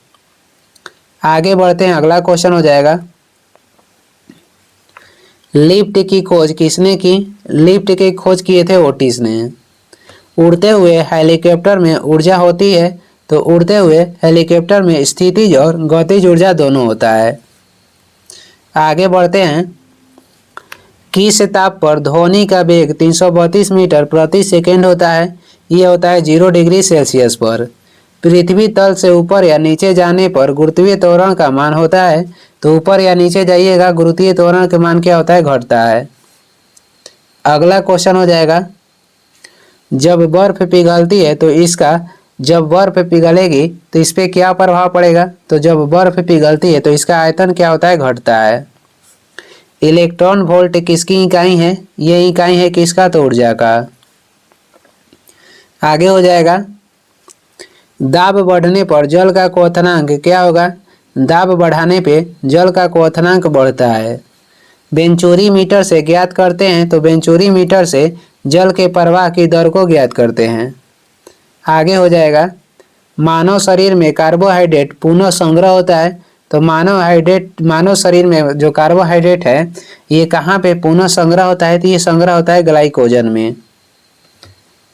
आगे बढ़ते हैं, अगला क्वेश्चन हो जाएगा, लिफ्ट की खोज किसने की, लिफ्ट की खोज किए थे ओटिस ने। उड़ते हुए हेलीकॉप्टर में ऊर्जा होती है, तो उड़ते हुए हेलीकॉप्टर में स्थितिज और गतिज ऊर्जा दोनों होता है। आगे बढ़ते हैं, किस ताप पर ध्वनि का वेग 332 मीटर प्रति सेकेंड होता है, ये होता है 0 डिग्री सेल्सियस पर। पृथ्वी तल से ऊपर या नीचे जाने पर गुरुत्वीय त्वरण का मान होता है, तो ऊपर या नीचे जाइएगा गुरुत्वीय त्वरण का मान क्या होता है, घटता है। अगला क्वेश्चन हो जाएगा, जब बर्फ पिघलती है तो इसका, जब बर्फ पिघलेगी तो इस पर क्या प्रभाव पड़ेगा, तो जब बर्फ पिघलती है तो इसका आयतन क्या होता है, घटता है। इलेक्ट्रॉन वोल्ट किसकी इकाई है, ये इकाई है किसका, तो ऊर्जा का। आगे हो जाएगा, दाब बढ़ने पर जल का क्वथनांक क्या होगा, दाब बढ़ाने पे जल का क्वथनांक बढ़ता है। वेंचुरी मीटर से ज्ञात करते हैं, तो वेंचुरी मीटर से जल के प्रवाह की दर को ज्ञात करते हैं। आगे हो जाएगा, मानव शरीर में कार्बोहाइड्रेट पुनः संग्रह होता है, तो मानव शरीर में जो कार्बोहाइड्रेट है ये कहाँ पे पुनः संग्रह होता है, तो ये संग्रह होता है ग्लाइकोजन में।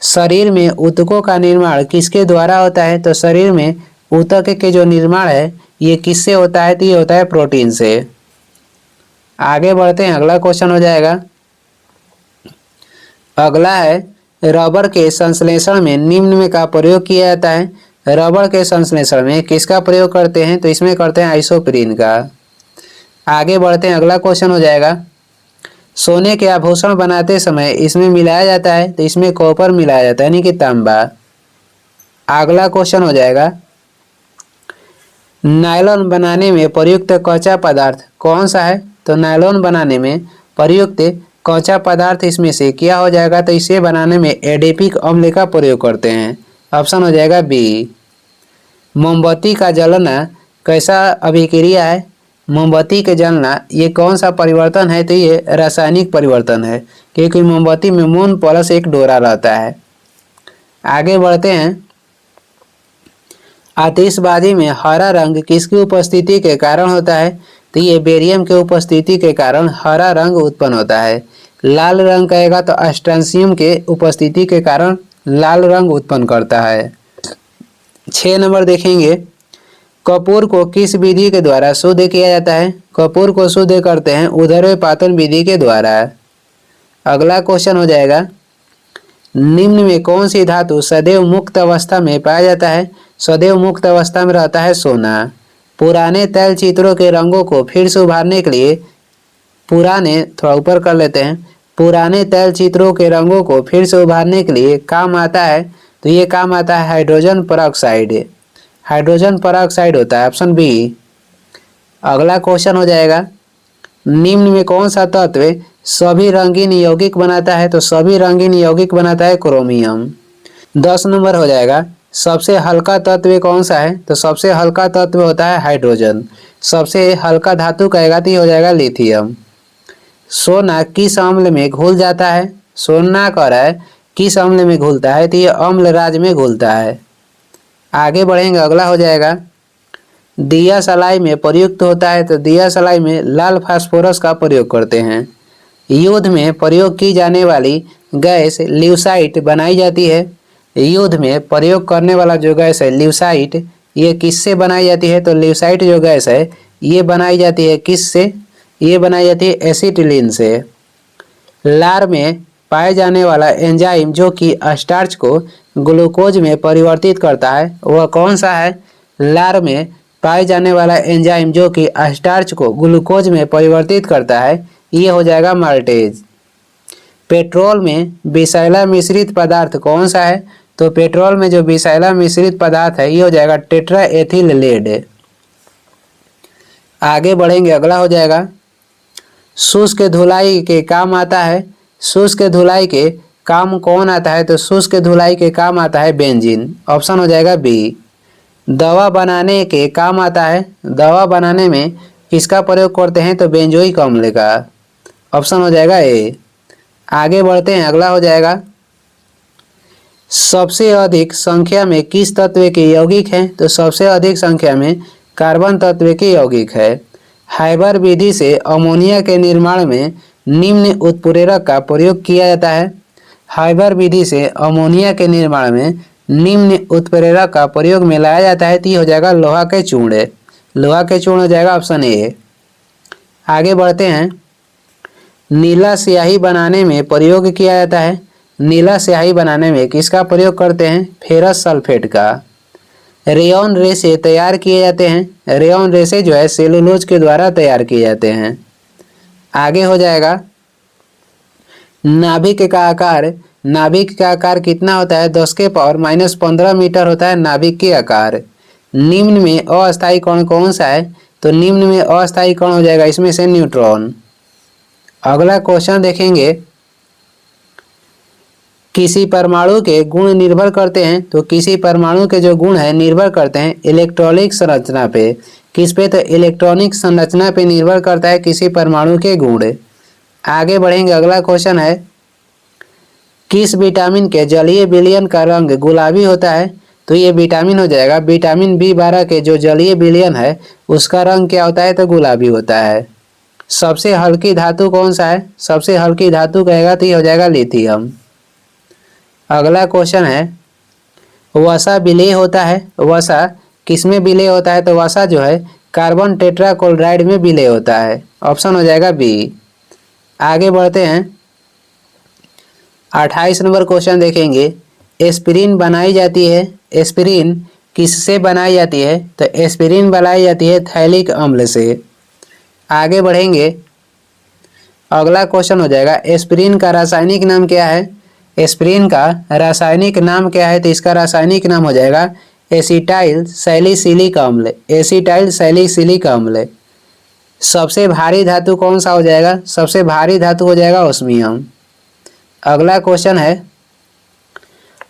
शरीर में ऊतकों का निर्माण किसके द्वारा होता है, तो शरीर में ऊतक के जो निर्माण है ये किससे होता है, तो ये होता है प्रोटीन से। आगे बढ़ते हैं, अगला क्वेश्चन हो जाएगा, अगला है, रबर के संश्लेषण में निम्न में का प्रयोग किया जाता है। रबर के संश्लेषण में किसका प्रयोग करते हैं, तो इसमें करते हैं आइसोप्रीन का। आगे बढ़ते हैं, अगला क्वेश्चन हो जाएगा, सोने के आभूषण बनाते समय इसमें मिलाया जाता है, तो इसमें कॉपर मिलाया जाता है, यानी कि तांबा। अगला क्वेश्चन हो जाएगा, नायलॉन बनाने में प्रयुक्त कच्चा पदार्थ कौन सा है, तो नायलॉन बनाने में प्रयुक्त कच्चा पदार्थ इसमें से क्या हो जाएगा, तो इसे बनाने में एडिपिक अम्ल का प्रयोग करते हैं। ऑप्शन हो जाएगा बी। मोमबत्ती का जलना कैसा अभिक्रिया है, मोमबत्ती के जलना ये कौन सा परिवर्तन है, तो ये रासायनिक परिवर्तन है, क्योंकि मोमबत्ती में मोम प्लस एक डोरा रहता है। आगे बढ़ते हैं, आतिशबाजी में हरा रंग किसकी उपस्थिति के कारण होता है, तो ये बेरियम के उपस्थिति के कारण हरा रंग उत्पन्न होता है। लाल रंग कहेगा तो अस्ट्रांसियम के उपस्थिति के कारण लाल रंग उत्पन्न करता है। 6 नंबर देखेंगे, कपूर को किस विधि के द्वारा शुद्ध किया जाता है, कपूर को शुद्ध करते हैं उदरपातन विधि के द्वारा। अगला क्वेश्चन हो जाएगा, निम्न में कौन सी धातु सदैव मुक्त अवस्था में पाया जाता है, सदैव मुक्त अवस्था में रहता है सोना। पुराने तैल चित्रों के रंगों को फिर से उभारने के लिए, पुराने थोड़ा ऊपर कर लेते हैं, पुराने तैल चित्रों के रंगों को फिर से उभारने के लिए काम आता है, तो ये काम आता है हाइड्रोजन पेरोक्साइड, हाइड्रोजन पेरोक्साइड होता है, ऑप्शन बी। अगला क्वेश्चन हो जाएगा, निम्न में कौन सा तत्व सभी रंगीन यौगिक बनाता है, तो सभी रंगीन यौगिक बनाता है क्रोमियम। 10 नंबर हो जाएगा, सबसे हल्का तत्व कौन सा है, तो सबसे हल्का तत्व होता है हाइड्रोजन। सबसे हल्का धातु कहेगा तो ये हो जाएगा लिथियम। सोना किस अम्ल में घुल जाता है, सोना कह रहा है किस अम्ल में घुलता है, तो ये अम्ल राज में घुलता है। आगे बढ़ेंगे, अगला हो जाएगा, दिया सलाई में प्रयुक्त होता है, तो दिया सलाई में लाल फास्फोरस का प्रयोग करते हैं। युद्ध में प्रयोग की जाने वाली गैस ल्यूसाइट बनाई जाती है, युद्ध में प्रयोग करने वाला जो गैस है ल्यूसाइट, ये किससे बनाई जाती है, तो ल्यूसाइट जो गैस है ये बनाई जाती है किससे, ये बनाई जाती है एसिटिलीन से। लार में पाए जाने वाला एंजाइम जो कि स्टार्च को ग्लूकोज में परिवर्तित करता है वह कौन सा है, लार में पाए जाने वाला एंजाइम जो कि स्टार्च को ग्लूकोज में परिवर्तित करता है ये हो जाएगा माल्टेज। पेट्रोल में विषैला मिश्रित पदार्थ कौन सा है? तो पेट्रोल में जो विषैला मिश्रित पदार्थ है ये हो जाएगा टेट्रा एथिल लेड। आगे बढ़ेंगे, अगला हो जाएगा शुष्क धुलाई के काम आता है। शुष्क धुलाई के काम कौन आता है? तो शुष्क धुलाई के काम आता है बेंजीन। ऑप्शन हो जाएगा बी। दवा बनाने के काम आता है। दवा बनाने में किसका प्रयोग करते हैं? तो बेंजोइक अम्ल का। ऑप्शन हो जाएगा ए। आगे बढ़ते हैं, अगला हो जाएगा सबसे अधिक संख्या में किस तत्व के यौगिक हैं? तो सबसे अधिक संख्या में कार्बन तत्व के यौगिक है। हाइबर विधि से अमोनिया के निर्माण में निम्न उत्प्रेरक का प्रयोग किया जाता है। हाइबर विधि से अमोनिया के निर्माण में निम्न उत्प्रेरक का प्रयोग में लाया जाता है। तो ये हो जाएगा लोहा के चूर्ण। लोहा के चूर्ण हो जाएगा ऑप्शन ए। आगे बढ़ते हैं, नीला स्याही बनाने में प्रयोग किया जाता है। नीला स्याही बनाने में किसका प्रयोग करते हैं? फेरस सल्फेट का। रेयॉन रेसे तैयार किए जाते हैं। रेयॉन रेसे जो है सेलुलोज के द्वारा तैयार किए जाते हैं। आगे हो जाएगा नाभिक का आकार। नाभिक का आकार कितना होता है? 10 के पावर -15 मीटर होता है नाभिक के आकार। निम्न में अस्थायी कण कौन सा है? तो निम्न में अस्थायी कण हो जाएगा इसमें से न्यूट्रॉन। अगला क्वेश्चन देखेंगे, किसी परमाणु के गुण निर्भर करते हैं। तो किसी परमाणु के जो गुण है निर्भर करते हैं इलेक्ट्रॉनिक संरचना पे। किस पे? तो इलेक्ट्रॉनिक संरचना पे निर्भर करता है किसी परमाणु के गुण। आगे बढ़ेंगे, अगला क्वेश्चन है, किस विटामिन के जलीय विलयन का रंग गुलाबी होता है? तो ये विटामिन हो जाएगा विटामिन B12 के जो जलीय विलयन है उसका रंग क्या होता है? तो गुलाबी होता है। सबसे हल्की धातु कौन सा है? सबसे हल्की धातु कहेगा तो ये हो जाएगा लिथियम। अगला क्वेश्चन है, वसा विलेय होता है। वसा किसमें विलेय होता है? तो वसा जो है कार्बन टेट्राक्लोराइड में विलेय होता है। ऑप्शन हो जाएगा बी। आगे बढ़ते हैं, 28 नंबर क्वेश्चन देखेंगे, एस्पिरिन बनाई जाती है। एस्पिरिन किससे बनाई जाती है? तो एस्पिरिन बनाई जाती है थैलिक अम्ल से। आगे बढ़ेंगे, अगला क्वेश्चन हो जाएगा, एस्पिरिन का रासायनिक नाम क्या है? एस्पिरिन का रासायनिक नाम क्या है? तो इसका रासायनिक नाम हो जाएगा एसिटाइल सैलिसिलिक अम्ल। एसिटाइल सैलिसिलिक अम्ल। सबसे भारी धातु कौन सा हो जाएगा? सबसे भारी धातु हो जाएगा ओस्मियम। अगला क्वेश्चन है,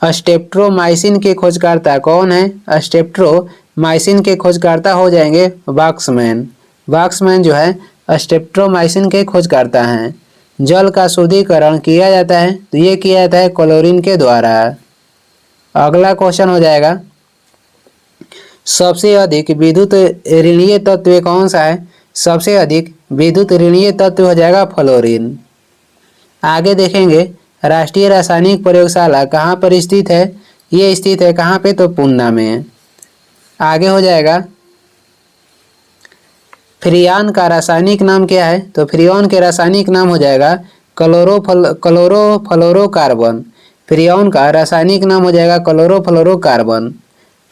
स्ट्रेप्टोमाइसिन के खोजकर्ता कौन है? स्ट्रेप्टोमाइसिन के खोजकर्ता हो जाएंगे वाक्समैन। वाक्समैन जो है स्ट्रेप्टोमाइसिन के खोजकर्ता हैं। जल का शुद्धिकरण किया जाता है तो ये किया जाता है क्लोरीन के द्वारा। अगला क्वेश्चन हो जाएगा, सबसे अधिक विद्युत ऋणीय तत्व कौन सा है? सबसे अधिक विद्युत ऋणीय तत्व हो जाएगा फ्लोरीन। आगे देखेंगे, राष्ट्रीय रासायनिक प्रयोगशाला कहाँ पर स्थित है? ये स्थित है कहाँ पे? तो पूना में। आगे हो जाएगा, फ्रियान का रासायनिक नाम क्या है? तो फ्रियान के रासायनिक नाम हो जाएगा क्लोरोफ्लोरोकार्बन। फ्रियान का रासायनिक नाम हो जाएगा क्लोरोफ्लोरोकार्बन।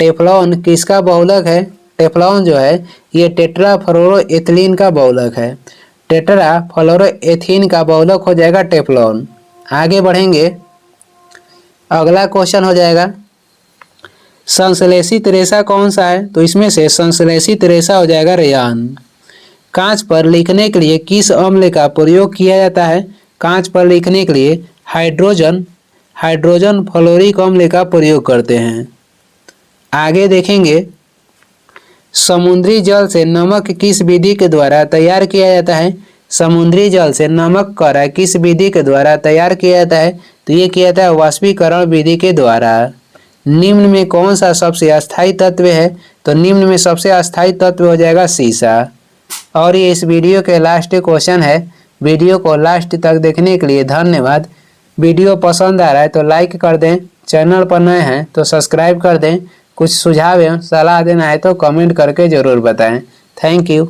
टेफ्लॉन किसका बहुलक है? टेफ्लॉन जो है ये टेट्राफ्लोरोएथिलीन का बहुलक है। टेट्राफ्लोरोएथीन का बहुलक हो जाएगा टेफ्लॉन। आगे बढ़ेंगे, अगला क्वेश्चन हो जाएगा, संश्लेषित रेशा कौन सा है? तो इसमें से संश्लेषित रेशा हो जाएगा रेयान। कांच पर लिखने के लिए किस अम्ल का प्रयोग किया जाता है? कांच पर लिखने के लिए हाइड्रोजन फ्लोरिक अम्ल का प्रयोग करते हैं। आगे देखेंगे, समुद्री जल से नमक किस विधि के द्वारा तैयार किया जाता है? समुद्री जल से नमक करा किस विधि के द्वारा तैयार किया जाता है? तो ये किया जाता है वाष्पीकरण विधि के द्वारा। निम्न में कौन सा सबसे अस्थायी तत्व है? तो निम्न में सबसे अस्थायी तत्व हो जाएगा सीसा। और ये इस वीडियो के लास्ट क्वेश्चन है। वीडियो को लास्ट तक देखने के लिए धन्यवाद। वीडियो पसंद आ रहा है तो लाइक कर दें, चैनल पर नए हैं तो सब्सक्राइब कर दें। कुछ सुझाव एवं सलाह देना है तो कमेंट करके ज़रूर बताएं। Thank you.